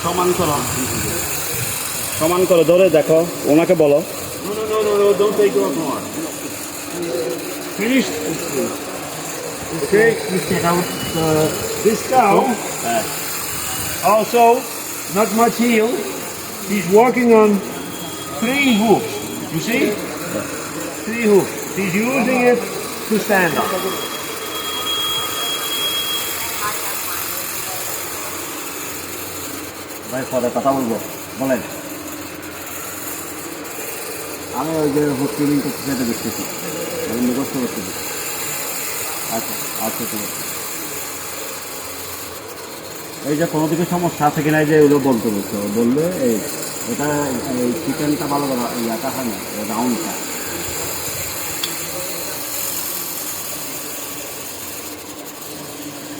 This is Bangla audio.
সমান করো। সমান করে ধরে দেখো, ওনাকে বলো। No, no, no, no, no, don't take off more. Finished? Okay, you take out this cow. Also, not much heel. She's working on 3 hooves. You see? 3 hooves. She's using it to stand up. ভাই পরে কথা বলবো, বলেন। আমি ওই যে ট্রেনিং করতে সেটা দেখতেছি, আমি মুখস্থ করতেছি। আচ্ছা আচ্ছা, ঠিক আছে। এই যে কোনো দিকে সমস্যা আছে কিনা, যে ওগুলো বলতে বলছে, বললে এই এটা এই চিকেনটা ভালো করা, ইয়াটা হয় না, রাউন্ডটা